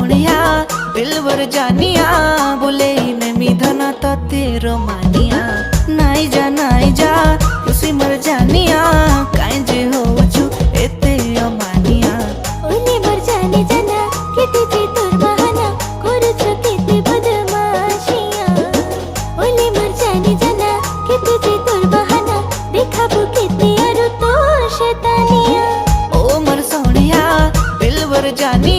सोनिया दिलवर जानिया बोले मैं मिधना तो तेरो मानिया नाई जा खुशी मर जानिया काई जे हो छु एते अमानिया ओले मर जाने जाना केते जे तोर बहाना करूछ केते बदमाशिया ओले मर जाने जाना केते जे तोर बहाना देखाबो केते आरो तो शैतानिया ओ मर सोनिया दिलवर जानिया